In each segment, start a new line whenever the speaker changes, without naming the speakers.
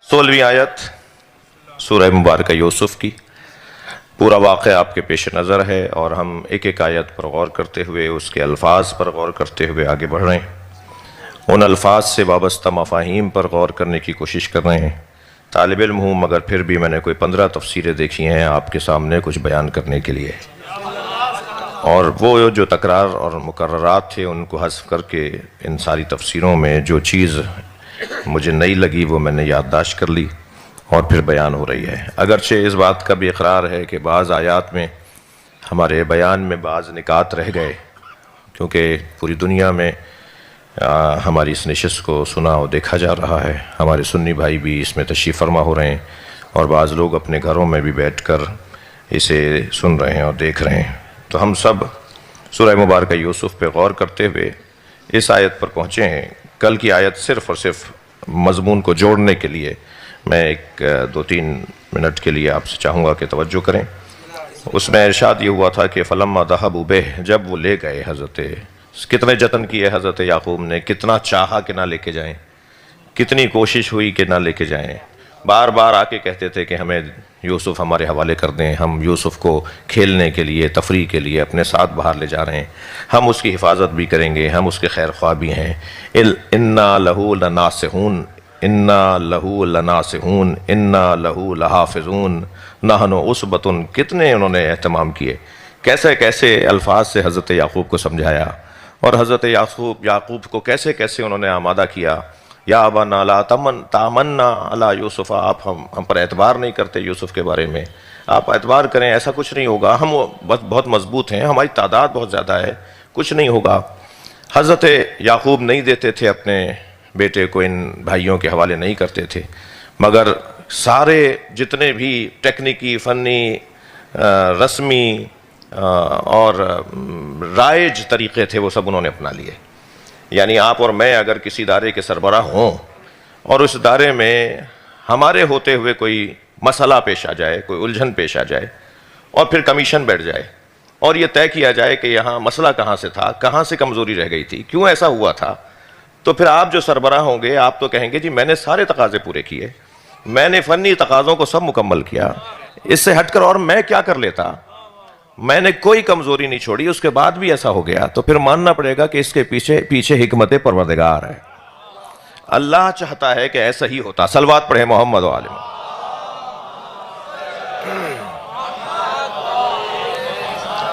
16ویں آیت سورہ مبارکہ یوسف کی پورا واقعہ آپ کے پیش نظر ہے، اور ہم ایک ایک آیت پر غور کرتے ہوئے اس کے الفاظ پر غور کرتے ہوئے آگے بڑھ رہے ہیں، ان الفاظ سے وابستہ مفاہیم پر غور کرنے کی کوشش کر رہے ہیں۔ طالب علم ہوں مگر پھر بھی میں نے کوئی 15 تفسیریں دیکھی ہیں آپ کے سامنے کچھ بیان کرنے کے لیے، اور وہ جو تکرار اور مقررات تھے ان کو حذف کر کے ان ساری تفسیروں میں جو چیز مجھے نئی لگی وہ میں نے یادداشت کر لی اور پھر بیان ہو رہی ہے۔ اگرچہ اس بات کا بھی اقرار ہے کہ بعض آیات میں ہمارے بیان میں بعض نکات رہ گئے، کیونکہ پوری دنیا میں ہماری اس نشست کو سنا اور دیکھا جا رہا ہے، ہمارے سنی بھائی بھی اس میں تشریف فرما ہو رہے ہیں، اور بعض لوگ اپنے گھروں میں بھی بیٹھ کر اسے سن رہے ہیں اور دیکھ رہے ہیں۔ تو ہم سب سورہ مبارکہ یوسف پہ غور کرتے ہوئے اس آیت پر پہنچے ہیں۔ کل کی آیت صرف اور صرف مضمون کو جوڑنے کے لیے میں ایک 2-3 منٹ کے لیے آپ سے چاہوں گا کہ توجہ کریں۔ اس میں ارشاد یہ ہوا تھا کہ فلما ذهبوا به، جب وہ لے گئے حضرت، کتنے جتن کیے حضرت یعقوب نے، کتنا چاہا کہ نہ لے کے جائیں، کتنی کوشش ہوئی کہ نہ لے کے جائیں، بار بار آ کے کہتے تھے کہ ہمیں یوسف ہمارے حوالے کر دیں، ہم یوسف کو کھیلنے کے لیے، تفریح کے لیے اپنے ساتھ باہر لے جا رہے ہیں، ہم اس کی حفاظت بھی کریں گے، ہم اس کے خیر خواہ بھی ہیں۔ انا لہو لناصحون، انا لہو لناصحون، انا لہو لحافظون نحن عصبۃ، کتنے انہوں نے اہتمام کیے، کیسے کیسے الفاظ سے حضرت یعقوب کو سمجھایا، اور حضرت یعقوب کو کیسے کیسے انہوں نے آمادہ کیا۔ یا ابانا لا تامنا علی یوسف، آپ ہم پر اعتبار نہیں کرتے یوسف کے بارے میں، آپ اعتبار کریں، ایسا کچھ نہیں ہوگا، ہم بہت مضبوط ہیں، ہماری تعداد بہت زیادہ ہے، کچھ نہیں ہوگا۔ حضرت یعقوب نہیں دیتے تھے اپنے بیٹے کو، ان بھائیوں کے حوالے نہیں کرتے تھے، مگر سارے جتنے بھی ٹیکنیکی، فنی، رسمی اور رائج طریقے تھے وہ سب انہوں نے اپنا لیے۔ یعنی آپ اور میں اگر کسی ادارے کے سربراہ ہوں اور اس ادارے میں ہمارے ہوتے ہوئے کوئی مسئلہ پیش آ جائے، کوئی الجھن پیش آ جائے، اور پھر کمیشن بیٹھ جائے اور یہ طے کیا جائے کہ یہاں مسئلہ کہاں سے تھا، کہاں سے کمزوری رہ گئی تھی، کیوں ایسا ہوا تھا، تو پھر آپ جو سربراہ ہوں گے آپ تو کہیں گے جی میں نے سارے تقاضے پورے کیے، میں نے فنی تقاضوں کو سب مکمل کیا، اس سے ہٹ کر اور میں کیا کر لیتا، میں نے کوئی کمزوری نہیں چھوڑی، اس کے بعد بھی ایسا ہو گیا، تو پھر ماننا پڑے گا کہ اس کے پیچھے حکمت پروردگار ہے۔ اللہ چاہتا ہے کہ ایسا ہی ہوتا۔ صلوات پڑھے محمد و آل محمد۔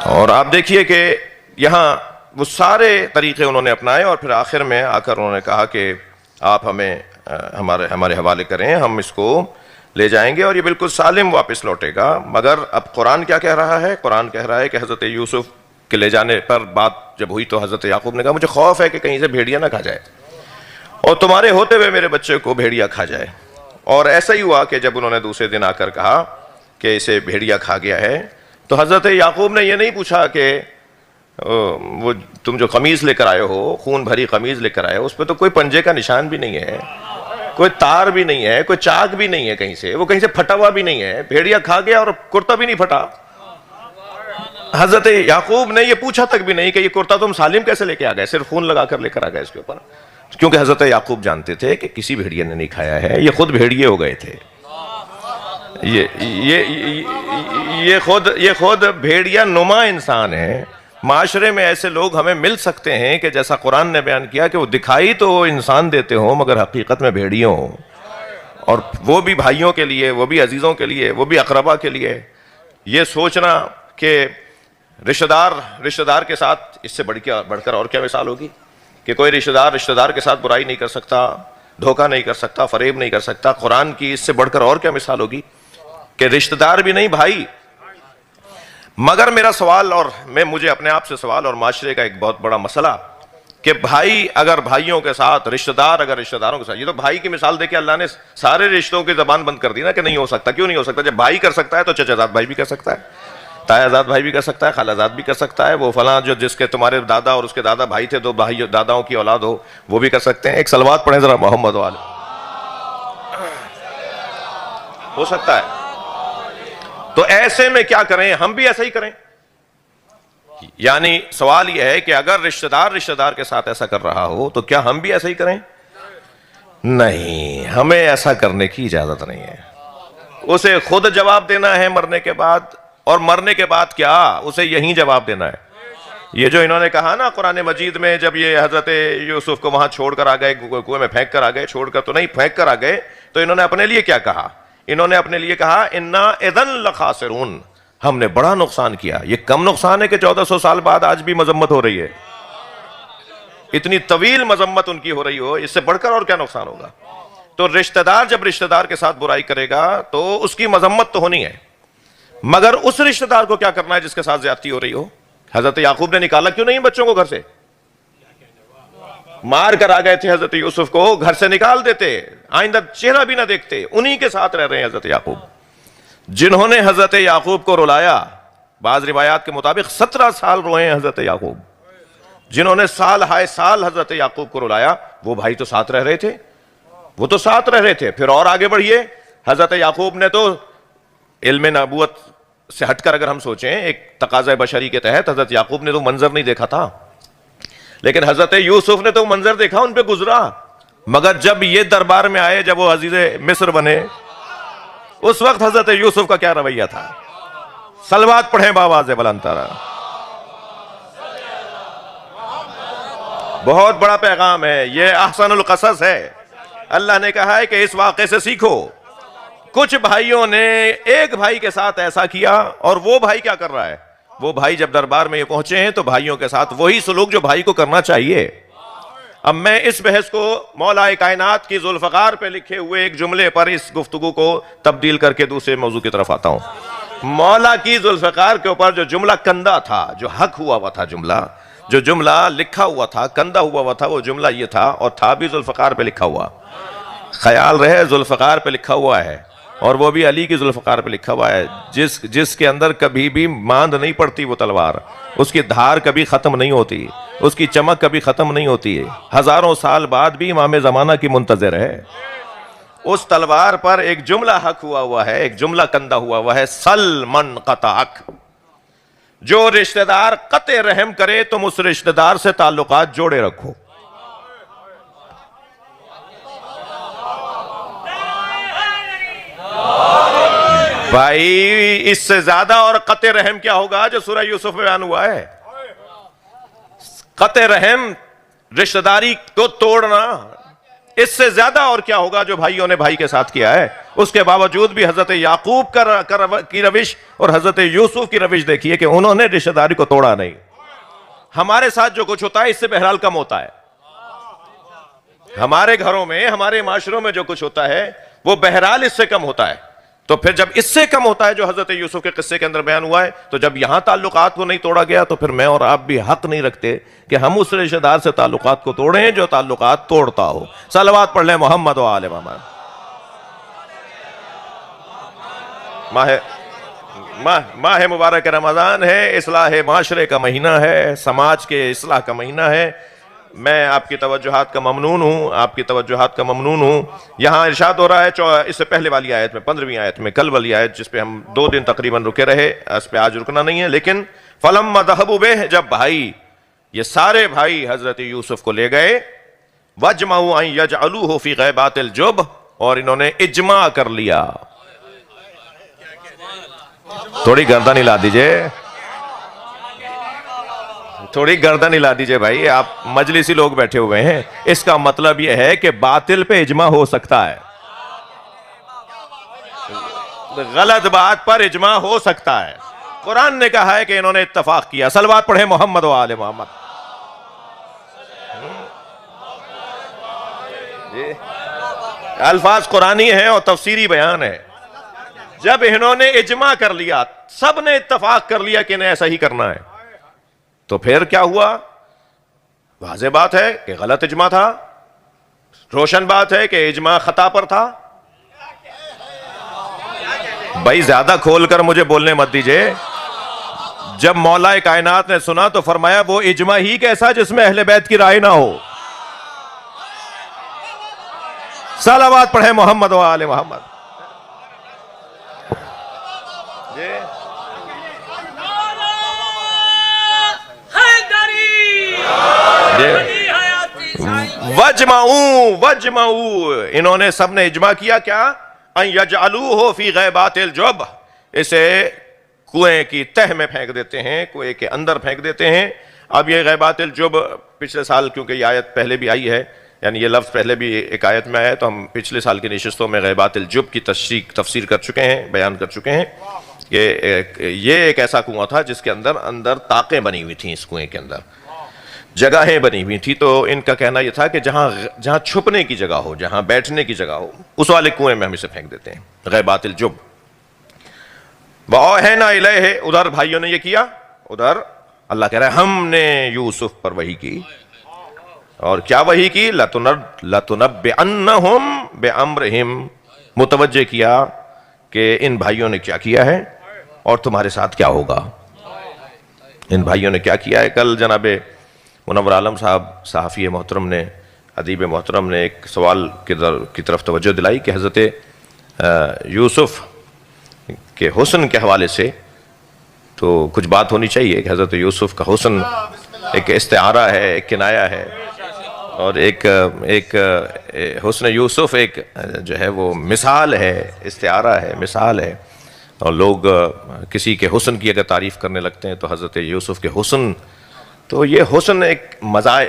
اور آپ دیکھیے کہ یہاں وہ سارے طریقے انہوں نے اپنائے، اور پھر آخر میں آ کر انہوں نے کہا کہ آپ ہمیں ہمارے حوالے کریں، ہم اس کو لے جائیں گے اور یہ بالکل سالم واپس لوٹے گا۔ مگر اب قرآن کیا کہہ رہا ہے؟ قرآن کہہ رہا ہے کہ حضرت یوسف کے لے جانے پر بات جب ہوئی تو حضرت یعقوب نے کہا مجھے خوف ہے کہ کہیں سے بھیڑیا نہ کھا جائے، اور تمہارے ہوتے ہوئے میرے بچے کو بھیڑیا کھا جائے۔ اور ایسا ہی ہوا کہ جب انہوں نے دوسرے دن آ کر کہا کہ اسے بھیڑیا کھا گیا ہے، تو حضرت یعقوب نے یہ نہیں پوچھا کہ وہ تم جو قمیض لے کر آئے ہو، خون بھری قمیض لے کر آئے ہو، اس پہ تو کوئی پنجے کا نشان بھی نہیں ہے، کوئی تار بھی نہیں ہے، کوئی چاک بھی نہیں ہے، کہیں سے وہ کہیں سے پھٹا ہوا بھی نہیں ہے، بھیڑیا کھا گیا اور کرتا بھی نہیں پھٹا۔ حضرت یعقوب نے یہ پوچھا تک بھی نہیں کہ یہ کرتا تم سالم کیسے لے کے آ گئے، صرف خون لگا کر لے کر آ گئے اس کے اوپر، کیونکہ حضرت یعقوب جانتے تھے کہ کسی بھیڑیے نے نہیں کھایا ہے، یہ خود بھیڑیے ہو گئے تھے، یہ خود بھیڑیا نما انسان ہے۔ معاشرے میں ایسے لوگ ہمیں مل سکتے ہیں کہ جیسا قرآن نے بیان کیا کہ وہ دکھائی تو انسان دیتے ہوں مگر حقیقت میں بھیڑیوں ہوں، اور وہ بھی بھائیوں کے لیے، وہ بھی عزیزوں کے لیے، وہ بھی اقربا کے لیے۔ یہ سوچنا کہ رشتہ دار کے ساتھ اس سے بڑھ کر اور کیا مثال ہوگی کہ کوئی رشتہ دار کے ساتھ برائی نہیں کر سکتا، دھوکہ نہیں کر سکتا، فریب نہیں کر سکتا، قرآن کی اس سے بڑھ کر اور کیا مثال ہوگی کہ رشتہ دار بھی نہیں، بھائی۔ مگر میرا سوال، اور مجھے اپنے آپ سے سوال اور معاشرے کا ایک بہت بڑا مسئلہ کہ بھائی اگر بھائیوں کے ساتھ، رشتہ دار اگر رشتہ داروں کے ساتھ، یہ تو بھائی کی مثال دے کے اللہ نے سارے رشتوں کی زبان بند کر دی نا کہ نہیں ہو سکتا۔ کیوں نہیں ہو سکتا؟ جب بھائی کر سکتا ہے تو چچا زاد بھائی بھی کر سکتا ہے، تایا زاد بھائی بھی کر سکتا ہے، خالہ زاد بھی کر سکتا ہے، وہ فلاں جو جس کے تمہارے دادا اور اس کے دادا بھائی تھے، 2 بھائی داداؤں کی اولاد ہو، وہ بھی کر سکتے ہیں۔ ایک صلوات پڑھیں ذرا محمد والے، ہو سکتا ہے۔ تو ایسے میں کیا کریں؟ ہم بھی ایسا ہی کریں۔ یعنی سوال یہ ہے کہ اگر رشتہ دار کے ساتھ ایسا کر رہا ہو تو کیا ہم بھی ایسا ہی کریں؟ نہیں، ہمیں ایسا کرنے کی اجازت نہیں ہے. اسے خود جواب دینا ہے مرنے کے بعد، اور مرنے کے بعد کیا اسے یہیں جواب دینا ہے. یہ جو انہوں نے کہا نا قرآن مجید میں، جب یہ حضرت یوسف کو وہاں چھوڑ کر آ گئے، کنویں میں پھینک کر آ گئے، چھوڑ کر تو نہیں پھینک کر آ گئے، تو انہوں نے اپنے لیے کیا کہا؟ انہوں نے اپنے لیے کہا انا اذن لخاسرون، ہم نے بڑا نقصان کیا. یہ کم نقصان ہے کہ 1400 سال بعد آج بھی مذمت ہو رہی ہے. اتنی طویل مذمت ان کی ہو رہی ہو، اس سے بڑھ کر اور کیا نقصان ہوگا؟ تو رشتہ دار جب رشتہ دار کے ساتھ برائی کرے گا تو اس کی مذمت تو ہونی ہے، مگر اس رشتہ دار کو کیا کرنا ہے جس کے ساتھ زیادتی ہو رہی ہو؟ حضرت یعقوب نے نکالا کیوں نہیں بچوں کو گھر سے؟ مار کر آ گئے تھے حضرت یوسف کو، گھر سے نکال دیتے، آئندہ چہرہ بھی نہ دیکھتے. انہی کے ساتھ رہ رہے ہیں حضرت یعقوب، جنہوں نے حضرت یعقوب کو رلایا. بعض روایات کے مطابق 17 سال روئے ہیں حضرت یعقوب. جنہوں نے سال ہائے سال حضرت یعقوب کو رلایا، وہ بھائی تو ساتھ رہ رہے تھے، وہ تو ساتھ رہ رہے تھے. پھر اور آگے بڑھیے، حضرت یعقوب نے تو علم نبوت سے ہٹ کر اگر ہم سوچیں، ایک تقاضۂ بشری کے تحت حضرت یعقوب نے تو منظر نہیں دیکھا تھا، لیکن حضرت یوسف نے تو منظر دیکھا، ان پہ گزرا. مگر جب یہ دربار میں آئے، جب وہ عزیز مصر بنے، اس وقت حضرت یوسف کا کیا رویہ تھا؟ صلوات پڑھیں بآواز بلند تر. بہت بڑا پیغام ہے یہ، احسن القصص ہے. اللہ نے کہا ہے کہ اس واقعے سے سیکھو. کچھ بھائیوں نے ایک بھائی کے ساتھ ایسا کیا، اور وہ بھائی کیا کر رہا ہے؟ وہ بھائی جب دربار میں یہ پہنچے ہیں تو بھائیوں کے ساتھ وہی سلوک جو بھائی کو کرنا چاہیے. اب میں اس بحث کو مولا کائنات کی ذوالفقار پہ لکھے ہوئے ایک جملے پر اس گفتگو کو تبدیل کر کے دوسرے موضوع کی طرف آتا ہوں. مولا کی ذوالفقار کے اوپر جو جملہ کندہ تھا، جو حق ہوا ہوا تھا، جو جملہ لکھا ہوا تھا، کندہ ہوا ہوا تھا، وہ جملہ یہ تھا، اور تھا بھی ذوالفقار پہ لکھا ہوا. خیال رہے ذوالفقار پہ لکھا ہوا ہے، اور وہ بھی علی کی ذوالفقار پہ لکھا ہوا ہے، جس کے اندر کبھی بھی ماند نہیں پڑتی وہ تلوار، اس کی دھار کبھی ختم نہیں ہوتی، اس کی چمک کبھی ختم نہیں ہوتی ہے، ہزاروں سال بعد بھی امام زمانہ کی منتظر ہے. اس تلوار پر ایک جملہ حق ہوا ہوا ہے، ایک جملہ کندہ ہوا ہوا ہے، سل من قطعک. جو رشتہ دار قطع رحم کرے تم اس رشتہ دار سے تعلقات جوڑے رکھو. بھائی اس سے زیادہ اور قطع رحم کیا ہوگا جو سورہ یوسف میں بیان ہوا ہے؟ قطع رحم، رشتہ داری کو توڑنا، اس سے زیادہ اور کیا ہوگا جو بھائیوں نے بھائی کے ساتھ کیا ہے؟ اس کے باوجود بھی حضرت یعقوب کی روش اور حضرت یوسف کی روش دیکھیے کہ انہوں نے رشتہ داری کو توڑا نہیں. ہمارے ساتھ جو کچھ ہوتا ہے اس سے بہرحال کم ہوتا ہے. ہمارے گھروں میں، ہمارے معاشروں میں جو کچھ ہوتا ہے وہ بہرحال اس سے کم ہوتا ہے. تو پھر جب اس سے کم ہوتا ہے جو حضرت یوسف کے قصے کے اندر بیان ہوا ہے، تو جب یہاں تعلقات کو نہیں توڑا گیا تو پھر میں اور آپ بھی حق نہیں رکھتے کہ ہم اس رشتہ دار سے تعلقات کو توڑیں جو تعلقات توڑتا ہو. صلوات پڑھ لیں محمد و آل محمد. ماہ مبارک رمضان ہے، اصلاح معاشرے کا مہینہ ہے، سماج کے اصلاح کا مہینہ ہے. میں آپ کی توجہات کا ممنون ہوں. یہاں ارشاد ہو رہا ہے اس سے پہلے والی آیت میں، 15ویں آیت میں، کل والی آیت جس پہ ہم 2 دن تقریباً رکے رہے، اس پہ آج رکنا نہیں ہے. لیکن فلما ذهبوا به، جب بھائی، یہ سارے بھائی حضرت یوسف کو لے گئے، وَاجْمَعُوا أَن يَجْعَلُوهُ فِي غَيْبَاتِ الْجُبِّ، اور انہوں نے اجماع کر لیا. تھوڑی گردن ہلا دیجئے، تھوڑی گردن ہلا دیجئے بھائی، آپ مجلسی لوگ بیٹھے ہوئے ہیں. اس کا مطلب یہ ہے کہ باطل پہ اجماع ہو سکتا ہے، غلط بات پر اجماع ہو سکتا ہے. قرآن نے کہا ہے کہ انہوں نے اتفاق کیا. صلوات پڑھیں محمد و آل محمد. الفاظ قرآنی ہیں اور تفسیری بیان ہے. جب انہوں نے اجماع کر لیا، سب نے اتفاق کر لیا کہ انہیں ایسا ہی کرنا ہے، تو پھر کیا ہوا؟ واضح بات ہے کہ غلط اجماع تھا، روشن بات ہے کہ اجماع خطا پر تھا. بھائی زیادہ کھول کر مجھے بولنے مت دیجئے. جب مولا کائنات نے سنا تو فرمایا وہ اجماع ہی کیسا جس میں اہل بیت کی رائے نہ ہو. صلوات پڑھیں محمد و آل محمد. وجمعو انہوں نے سب نے اجماع کیا کیا ان یجعلوہ فی غیبات الجب، اسے کنویں کی تہ میں پھینک دیتے ہیں، کنویں کے اندر پھینک دیتے ہیں۔ اب یہ غیبات الجب پچھلے سال کیونکہ یہ آیت پہلے بھی آئی ہے، یعنی یہ لفظ پہلے بھی ایک آیت میں آیا ہے، تو ہم پچھلے سال کی نشستوں میں غیبات الجب کی تفسیر کر چکے ہیں، بیان کر چکے ہیں کہ یہ ایک ایسا کنواں تھا جس کے اندر طاقیں بنی ہوئی تھیں، اس کنویں کے اندر جگہیں بنی ہوئی تھی، تو ان کا کہنا یہ تھا کہ جہاں چھپنے کی جگہ ہو، جہاں بیٹھنے کی جگہ ہو، اس والے کنویں میں ہم اسے پھینک دیتے ہیں، غیبات الجب۔ وَأَوْحَيْنَا إِلَيْهِ، ادھر بھائیوں نے یہ کیا، ادھر اللہ کہہ رہا ہے ہم نے یوسف پر وحی کی، اور کیا وحی کی؟ لَتُنَبِّئَنَّهُمْ بِأَمْرِهِمْ، متوجہ کیا کہ ان بھائیوں نے کیا کیا ہے اور تمہارے ساتھ کیا ہوگا۔ ان بھائیوں نے کیا کیا ہے؟ کل جناب منور عالم صاحب صحافی محترم نے، ادیب محترم نے ایک سوال کی طرف توجہ دلائی کہ حضرت یوسف کے حسن کے حوالے سے تو کچھ بات ہونی چاہیے کہ حضرت یوسف کا حسن ایک استعارہ ہے، ایک کنایہ ہے، اور ایک حسن یوسف ایک جو ہے وہ مثال ہے، استعارہ ہے، مثال ہے، اور لوگ کسی کے حسن کی اگر تعریف کرنے لگتے ہیں تو حضرت یوسف کے حسن، تو یہ حسن ایک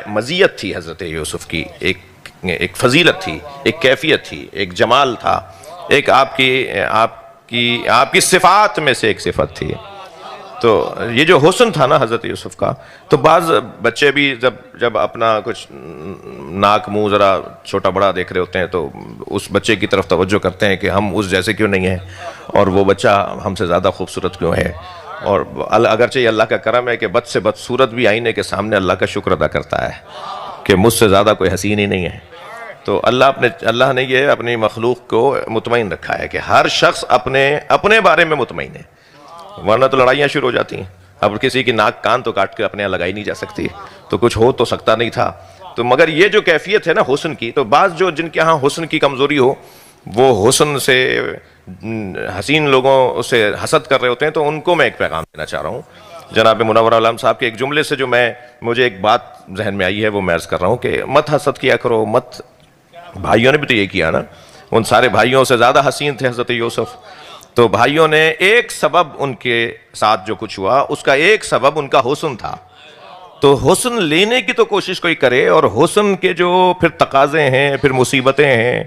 مزیت تھی حضرت یوسف کی، ایک فضیلت تھی، ایک کیفیت تھی، ایک جمال تھا، ایک آپ کی صفات میں سے ایک صفت تھی۔ تو یہ جو حسن تھا نا حضرت یوسف کا، تو بعض بچے بھی جب اپنا کچھ ناک منہ ذرا چھوٹا بڑا دیکھ رہے ہوتے ہیں تو اس بچے کی طرف توجہ کرتے ہیں کہ ہم اس جیسے کیوں نہیں ہیں، اور وہ بچہ ہم سے زیادہ خوبصورت کیوں ہے، اور اگرچہ یہ اللہ کا کرم ہے کہ بد سے بدصورت بھی آئینے کے سامنے اللہ کا شکر ادا کرتا ہے کہ مجھ سے زیادہ کوئی حسین ہی نہیں ہے۔ تو اللہ نے یہ اپنی مخلوق کو مطمئن رکھا ہے کہ ہر شخص اپنے بارے میں مطمئن ہے، ورنہ تو لڑائیاں شروع ہو جاتی ہیں۔ اب کسی کی ناک کان تو کاٹ کے اپنے یہاں لگائی نہیں جا سکتی، تو کچھ ہو تو سکتا نہیں تھا۔ تو مگر یہ جو کیفیت ہے نا حسن کی، تو بعض جن کے ہاں حسن کی کمزوری ہو، وہ حسن سے حسین لوگوں سے حسد کر رہے ہوتے ہیں، تو ان کو میں ایک پیغام دینا چاہ رہا ہوں۔ جناب منور عالم صاحب کے ایک جملے سے جو مجھے ایک بات ذہن میں آئی ہے وہ میں عرض کر رہا ہوں کہ مت حسد کیا کرو، مت۔ بھائیوں نے بھی تو یہ کیا نا، ان سارے بھائیوں سے زیادہ حسین تھے حضرت یوسف، تو بھائیوں نے ایک سبب ان کے ساتھ جو کچھ ہوا، اس کا ایک سبب ان کا حسن تھا، تو حسن لینے کی تو کوشش کوئی کرے، اور حسن کے جو پھر تقاضے ہیں، پھر مصیبتیں ہیں،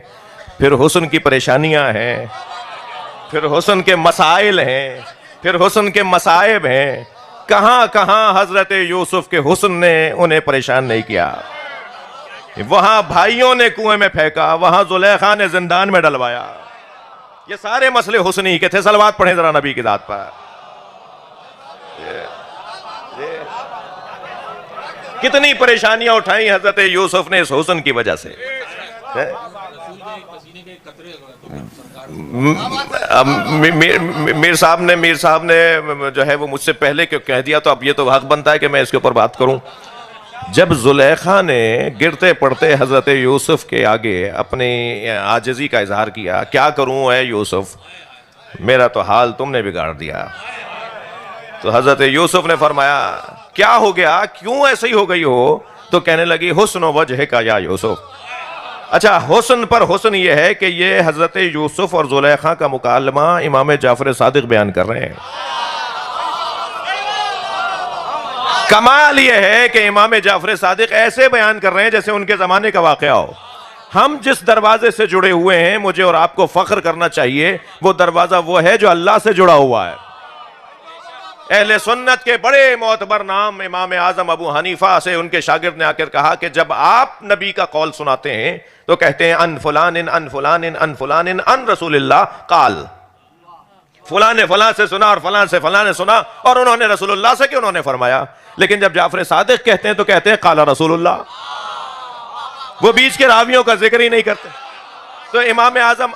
پھر حسن کی پریشانیاں ہیں، پھر حسن کے مسائل ہیں، پھر حسن کے مصائب ہیں، کہاں کہاں حضرت یوسف کے حسن نے انہیں پریشان نہیں کیا۔ وہاں بھائیوں نے کنویں میں پھینکا، وہاں زلیخا نے زندان میں ڈلوایا، یہ سارے مسئلے حسن ہی کے تھے۔ صلوات پڑھیں ذرا نبی کی ذات پر۔ کتنی پریشانیاں اٹھائیں حضرت یوسف نے اس حسن کی وجہ سے۔ میر صاحب نے جو ہے وہ مجھ سے پہلے کہہ دیا، تو اب یہ تو حق بنتا ہے کہ میں اس کے اوپر بات کروں۔ جب زلیخا نے گرتے پڑتے حضرت یوسف کے آگے اپنی عاجزی کا اظہار کیا، کیا کروں اے یوسف، میرا تو حال تم نے بگاڑ دیا، تو حضرت یوسف نے فرمایا کیا ہو گیا، کیوں ایسے ہی ہو گئی ہو؟ تو کہنے لگی حسن و وجہ کا یا یوسف۔ اچھا، حسن پر حسن یہ ہے کہ یہ حضرت یوسف اور زلیخا کا مکالمہ امام جعفر صادق بیان کر رہے ہیں۔ کمال یہ ہے کہ امام جعفر صادق ایسے بیان کر رہے ہیں جیسے ان کے زمانے کا واقعہ ہو۔ ہم جس دروازے سے جڑے ہوئے ہیں، مجھے اور آپ کو فخر کرنا چاہیے، وہ دروازہ وہ ہے جو اللہ سے جڑا ہوا ہے۔ اہل سنت کے بڑے معتبر نام امام اعظم ابو حنیفہ سے ان کے شاگرد نے آ کر کہا کہ جب آپ نبی کا قول سناتے ہیں تو کہتے ہیں ان فلان ان فلان ان فلان ان رسول اللہ قال، فلاں نے فلاں سے سنا اور فلاں سے فلاں نے سنا، اور انہوں نے رسول اللہ سے کہ انہوں نے فرمایا۔ لیکن جب جعفر صادق کہتے ہیں تو کہتے ہیں قال رسول اللہ، وہ بیچ کے راویوں کا ذکر ہی نہیں کرتے۔ تو امام اعظم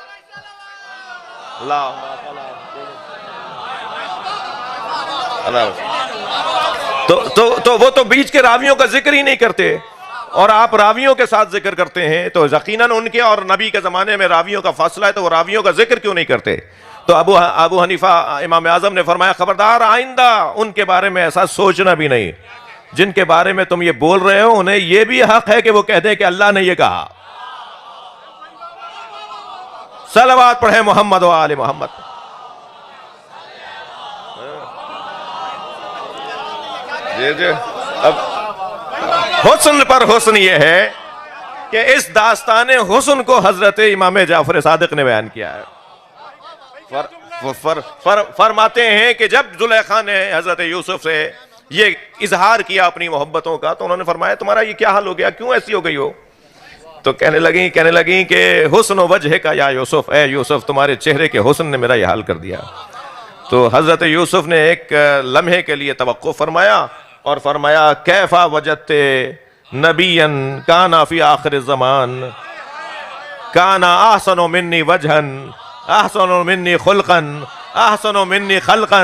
تو وہ تو بیچ کے راویوں کا ذکر ہی نہیں کرتے، اور آپ راویوں کے ساتھ ذکر کرتے ہیں، تو یقیناً ان کے اور نبی کے زمانے میں راویوں کا فاصلہ ہے، تو وہ راویوں کا ذکر کیوں نہیں کرتے؟ تو ابو حنیفہ امام اعظم نے فرمایا خبردار، آئندہ ان کے بارے میں ایسا سوچنا بھی نہیں، جن کے بارے میں تم یہ بول رہے ہو انہیں یہ بھی حق ہے کہ وہ کہہ دیں کہ اللہ نے یہ کہا. صلوات پڑھیں محمد و آل محمد. اب حسن پر حسن یہ ہے کہ اس داستان حسن کو حضرت امام جعفر صادق نے بیان کیا ہے. فرماتے ہیں کہ جب زلیخا نے حضرت یوسف سے یہ اظہار کیا اپنی محبتوں کا تو انہوں نے فرمایا تمہارا یہ کیا حال ہو گیا, کیوں ایسی ہو گئی ہو؟ تو کہنے لگیں کہ حسن و وجہ کا یا یوسف, اے یوسف تمہارے چہرے کے حسن نے میرا یہ حال کر دیا. تو حضرت یوسف نے ایک لمحے کے لیے توقف فرمایا اور فرمایا کیفا وجدت نبیا کانا فی آخر الزمان کانا احسن منی وجہا احسن منی خلقا احسن منی خلقا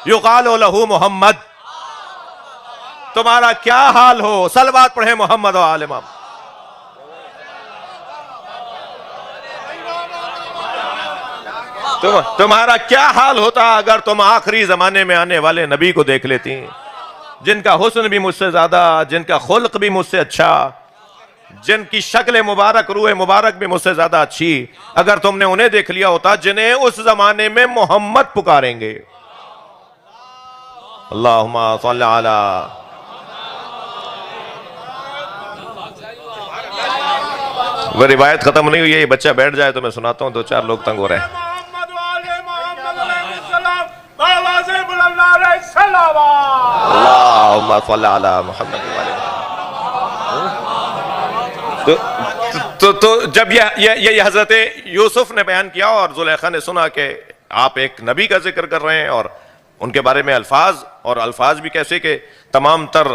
یقال لہ محمد. تمہارا کیا حال ہو, صلوات پڑھیں محمد و آل محمد. تمہارا کیا حال ہوتا اگر تم آخری زمانے میں آنے والے نبی کو دیکھ لیتی, جن کا حسن بھی مجھ سے زیادہ, جن کا خلق بھی مجھ سے اچھا, جن کی شکل مبارک روح مبارک بھی مجھ سے زیادہ اچھی, اگر تم نے انہیں دیکھ لیا ہوتا جنہیں اس زمانے میں محمد پکاریں گے. اللہم صلی علی. وہ روایت ختم نہیں ہوئی ہے, یہ بچہ بیٹھ جائے تو میں سناتا ہوں, 2-4 لوگ تنگ ہو رہے ہیں. اللہم صلی علی محمد. تو جب یہ حضرت یوسف نے بیان کیا اور زلیخا نے سنا کہ آپ ایک نبی کا ذکر کر رہے ہیں اور ان کے بارے میں الفاظ بھی کیسے کہ تمام تر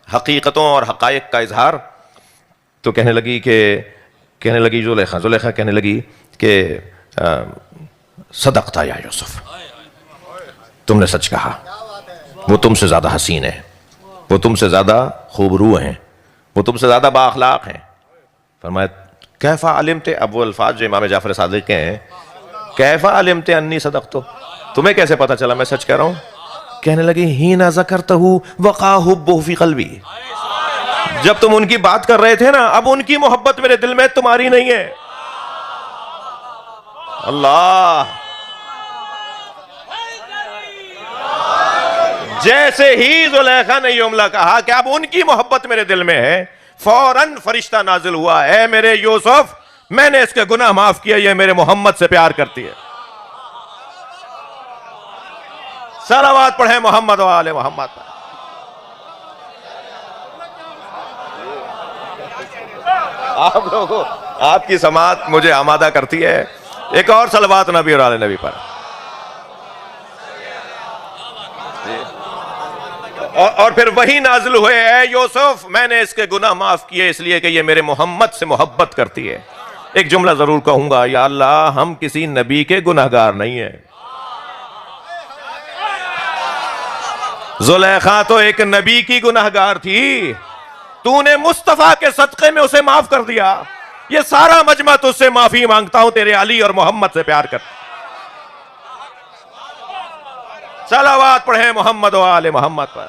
حقیقتوں اور حقائق کا اظہار, تو کہنے لگی زلیخا کہنے لگی کہ صدقتا یا یوسف, تم نے سچ کہا, وہ تم سے زیادہ حسین ہے, وہ تم سے زیادہ خوبرو ہیں, وہ تم سے زیادہ با اخلاق ہیں. فرمایا کیفا علمت, اب وہ الفاظ جو امام جعفر صادق کے ہیں, کیفا علمت انی صدقتو, تمہیں کیسے پتا چلا میں سچ کہہ رہا ہوں؟ کہنے لگی ہینا ذکرتہ وقع حبہ فی قلبی, جب تم ان کی بات کر رہے تھے نا, اب ان کی محبت میرے دل میں, تمہاری نہیں ہے. اللہ, جیسے ہی زلیخا نے یہ جملہ کہا کہ اب ان کی محبت میرے دل میں ہے, فوراً فرشتہ نازل ہوا, اے میرے یوسف میں نے اس کے گناہ معاف کیا, یہ میرے محمد سے پیار کرتی ہے. صلوات پڑھیں محمد و آل محمد. آپ لوگوں, آپ کی سماعت مجھے آمادہ کرتی ہے, ایک اور صلوات نبی اور آل نبی پر. اور پھر وہی نازل ہوئے, اے یوسف میں نے اس کے گناہ معاف کیے اس لیے کہ یہ میرے محمد سے محبت کرتی ہے. ایک جملہ ضرور کہوں گا, یا اللہ ہم کسی نبی کے گناہگار نہیں ہیں. زلیخا تو ایک نبی کی گناہگار تھی, تو نے مصطفیٰ کے صدقے میں اسے معاف کر دیا. یہ سارا مجمع تجھ سے معافی مانگتا ہوں, تیرے علی اور محمد سے پیار کر. صلوات پڑھیں محمد و آل محمد پر.